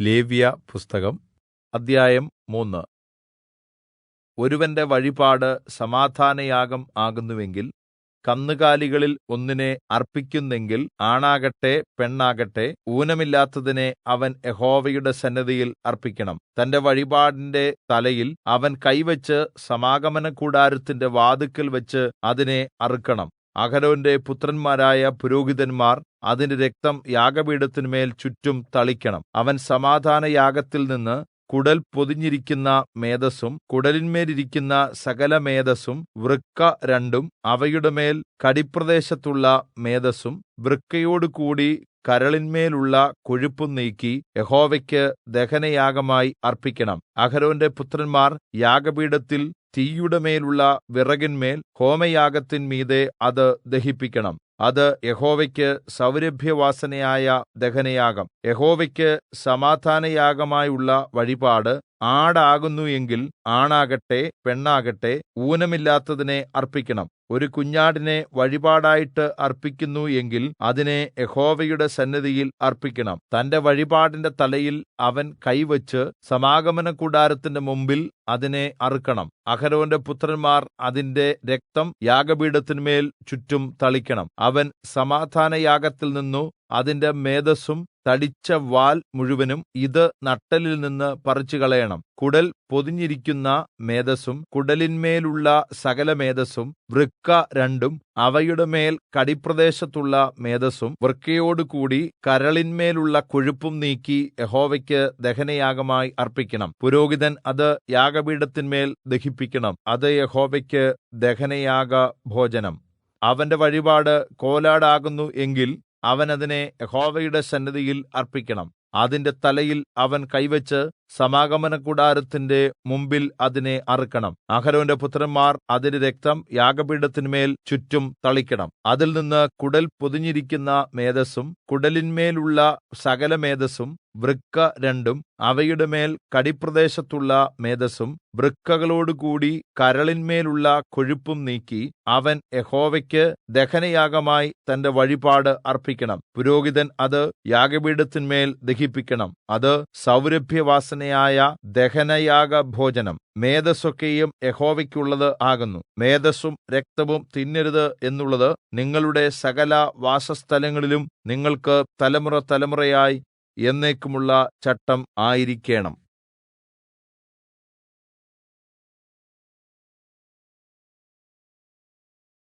ലേവ്യപുസ്തകം അദ്ധ്യായം 3. ഒരുവന്റെ വഴിപാട് സമാധാനയാഗം ആകുന്നുവെങ്കിൽ കന്നുകാലികളിൽ ഒന്നിനെ അർപ്പിക്കുന്നെങ്കിൽ, ആണാകട്ടെ പെണ്ണാകട്ടെ, ഊനമില്ലാത്തതിനെ അവൻ യഹോവയുടെ സന്നിധിയിൽ അർപ്പിക്കണം. തന്റെ വഴിപാടിന്റെ തലയിൽ അവൻ കൈവച്ച് സമാഗമനകൂടാരത്തിന്റെ വാതിൽക്കൽ വച്ച് അതിനെ അറുക്കണം. അഹരോന്റെ പുത്രന്മാരായ പുരോഹിതന്മാർ അതിന്റെ രക്തം യാഗപീഠത്തിന്മേൽ ചുറ്റും തളിക്കണം. അവൻ സമാധാനയാഗത്തിൽനിന്ന് കുടൽ പൊതിഞ്ഞിരിക്കുന്ന മേദസ്സും കുടലിന്മേലിരിക്കുന്ന സകലമേദസ്സും, വൃക്ക രണ്ടും അവയുടെ മേൽ കടിപ്രദേശത്തുള്ള മേദസ്സും, വൃക്കയോടുകൂടി കരളിന്മേലുള്ള കൊഴുപ്പും നീക്കി യഹോവയ്ക്ക് ദഹനയാഗമായി അർപ്പിക്കണം. അഹരോന്റെ പുത്രന്മാർ യാഗപീഠത്തിൽ തീയുടെ മേലുള്ള വിറകിന്മേൽ ഹോമയാഗത്തിൻ മീതെ അത് ദഹിപ്പിക്കണം. അത് യഹോവയ്ക്ക് സൗരഭ്യവാസനയായ ദഹനയാഗം. യഹോവയ്ക്ക് സമാധാനയാഗമായുള്ള വഴിപാട് ആടാകുന്നു എങ്കിൽ, ആണാകട്ടെ പെണ്ണാകട്ടെ, ഊനമില്ലാത്തതിനെ അർപ്പിക്കണം. ഒരു കുഞ്ഞാടിനെ വഴിപാടായിട്ട് അർപ്പിക്കുന്നു എങ്കിൽ അതിനെ യഹോവയുടെ സന്നിധിയിൽ അർപ്പിക്കണം. തന്റെ വഴിപാടിന്റെ തലയിൽ അവൻ കൈവച്ച് സമാഗമനകൂടാരത്തിന്റെ മുമ്പിൽ അതിനെ അറുക്കണം. അഹരോന്റെ പുത്രന്മാർ അതിന്റെ രക്തം യാഗപീഠത്തിന്മേൽ ചുറ്റും തളിക്കണം. അവൻ സമാധാനയാഗത്തിൽ നിന്നു അതിന്റെ മേദസ്സും തടിച്ച വാൽ മുഴുവനും ഇത് നട്ടെല്ലിൽ നിന്ന് പറിച്ചുകളയണം. കുടൽ പൊതിഞ്ഞിരിക്കുന്ന മേദസ്സും കുടലിന്മേലുള്ള സകലമേദസ്സും, വൃക്ക രണ്ടും അവയുടെ മേൽ കടിപ്രദേശത്തുള്ള മേദസ്സും, വൃക്കയോടുകൂടി കരളിന്മേലുള്ള കൊഴുപ്പും നീക്കി യഹോവയ്ക്ക് ദഹനയാഗമായി അർപ്പിക്കണം. പുരോഹിതൻ അത് യാഗപീഠത്തിന്മേൽ ദഹിപ്പിക്കണം. അത് യഹോവയ്ക്ക് ദഹനയാഗഭോജനം. അവന്റെ വഴിപാട് കോലാടാകുന്നു എങ്കിൽ അവൻ അതിനെ യഹോവയുടെ സന്നിധിയിൽ അർപ്പിക്കണം. അതിന്റെ തലയിൽ അവൻ കൈവച്ച് സമാഗമനകൂടാരത്തിന്റെ മുമ്പിൽ അതിനെ അറുക്കണം. അഹരോന്റെ പുത്രന്മാർ അതിന്റെ രക്തം യാഗപീഠത്തിന്മേൽ ചുറ്റും തളിക്കണം. അതിൽ നിന്ന് കുടൽ പൊതിഞ്ഞിരിക്കുന്ന മേദസ്സും കുടലിന്മേലുള്ള സകലമേദസ്സും, വൃക്ക രണ്ടും അവയുടെ മേൽ കടിപ്രദേശത്തുള്ള മേദസ്സും, വൃക്കകളോടുകൂടി കരളിന്മേലുള്ള കൊഴുപ്പും നീക്കി അവൻ യഹോവയ്ക്ക് ദഹനയാഗമായി തന്റെ വഴിപാട് അർപ്പിക്കണം. പുരോഹിതൻ അത് യാഗപീഠത്തിന്മേൽ ദഹിപ്പിക്കണം. അത് സൗരഭ്യവാസനയായ ദഹനയാഗഭോജനം. മേദസ്സൊക്കെയും യഹോവയ്ക്കുള്ളത് ആകുന്നു. മേദസ്സും രക്തവും തിന്നരുത് എന്നുള്ളത് നിങ്ങളുടെ സകല വാസസ്ഥലങ്ങളിലും നിങ്ങൾക്ക് തലമുറ തലമുറയായി എന്നേക്കുമുള്ള ചട്ടം ആയിരിക്കേണം.